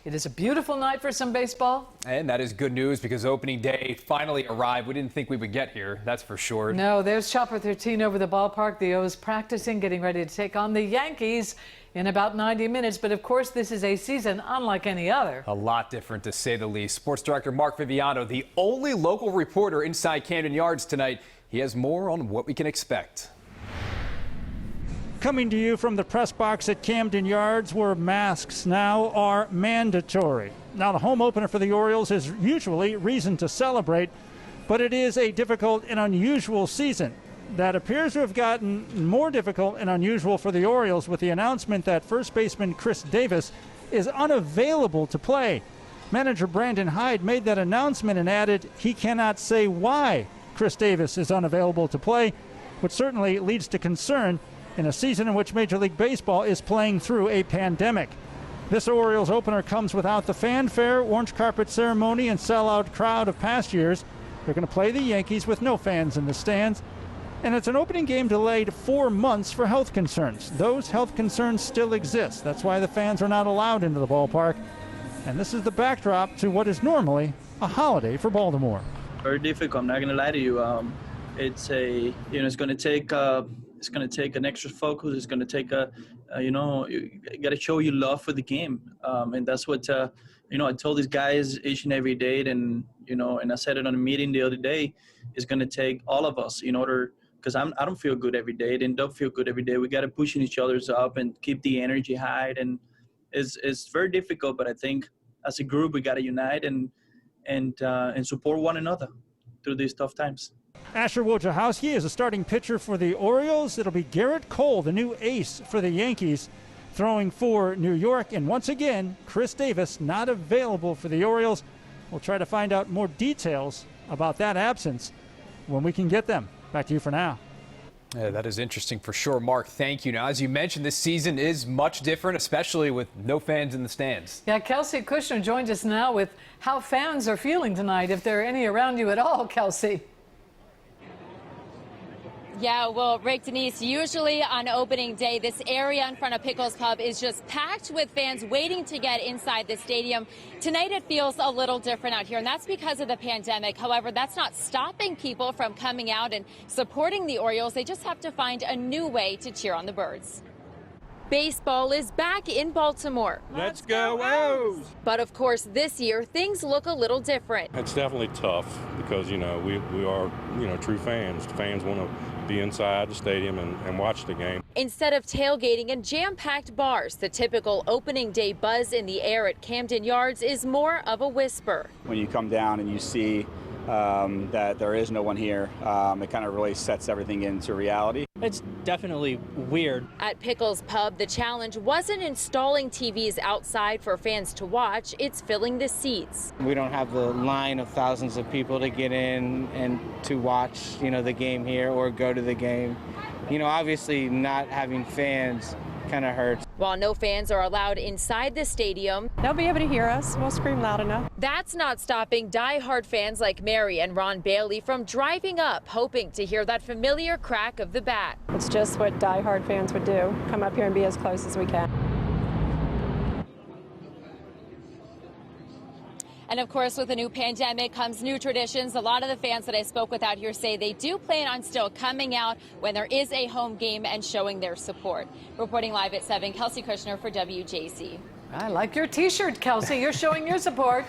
It is a beautiful night for some baseball. And that is good news because opening day finally arrived. We didn't think we would get here, that's for sure. No, there's Chopper 13 over the ballpark. The O's practicing, getting ready to take on the Yankees in about 90 minutes. But of course, this is a season unlike any other. A lot different, to say the least. Sports director Mark Viviano, the only local reporter inside Camden Yards tonight. He has more on what we can expect. Coming to you from the press box at Camden Yards, where masks now are mandatory. Now, the home opener for the Orioles is usually reason to celebrate, but it is a difficult and unusual season that appears to have gotten more difficult and unusual for the Orioles with the announcement that first baseman Chris Davis is unavailable to play. Manager Brandon Hyde made that announcement and added he cannot say why Chris Davis is unavailable to play, which certainly leads to concern in a season in which Major League Baseball is playing through a pandemic. This Orioles opener comes without the fanfare, orange carpet ceremony, and sellout crowd of past years. They're going to play the Yankees with no fans in the stands. And it's an opening game delayed 4 months for health concerns. Those health concerns still exist. That's why the fans are not allowed into the ballpark. And this is the backdrop to what is normally a holiday for Baltimore. Very difficult, I'm not going to lie to you. It's going to take an extra focus. It's going to take you got to show your love for the game, and that's what I told these guys each and every day. And and I said it on a meeting the other day. It's going to take all of us in order, because I don't feel good every day. They don't feel good every day. We got to pushing each other's up and keep the energy high. And it's very difficult, but I think as a group we got to unite and support one another through these tough times. Asher Wojciechowski is a starting pitcher for the Orioles. It'll be Garrett Cole, the new ace for the Yankees, throwing for New York. And once again, Chris Davis not available for the Orioles. We'll try to find out more details about that absence when we can get them. Back to you for now. Yeah, that is interesting for sure. Mark, thank you. Now, as you mentioned, this season is much different, especially with no fans in the stands. Yeah, Kelsey Kushner joins us now with how fans are feeling tonight, if there are any around you at all, Kelsey. Yeah, well, Rick, Denise, usually on opening day, this area in front of Pickles Pub is just packed with fans waiting to get inside the stadium. Tonight, it feels a little different out here, and that's because of the pandemic. However, that's not stopping people from coming out and supporting the Orioles. They just have to find a new way to cheer on the Birds. Baseball is back in Baltimore. Let's go O's! But of course, this year, things look a little different. It's definitely tough because, we are, true fans. Fans want to be inside the stadium and watch the game. Instead of tailgating and jam-packed bars, the typical opening day buzz in the air at Camden Yards is more of a whisper. When you come down and you see that there is no one here, it kind of really sets everything into reality. It's definitely weird. At Pickles Pub, the challenge wasn't installing TVs outside for fans to watch, it's filling the seats. We don't have the line of thousands of people to get in and to watch, the game here or go to the game. Obviously not having fans kind of hurts. While no fans are allowed inside the stadium, they'll be able to hear us. We'll scream loud enough. That's not stopping die-hard fans like Mary and Ron Bailey from driving up, hoping to hear that familiar crack of the bat. It's just what die-hard fans would do. Come up here and be as close as we can. And of course, with the new pandemic comes new traditions. A lot of the fans that I spoke with out here say they do plan on still coming out when there is a home game and showing their support. Reporting live at 7, Kelsey Kushner for WJC. I like your T-shirt, Kelsey. You're showing your support.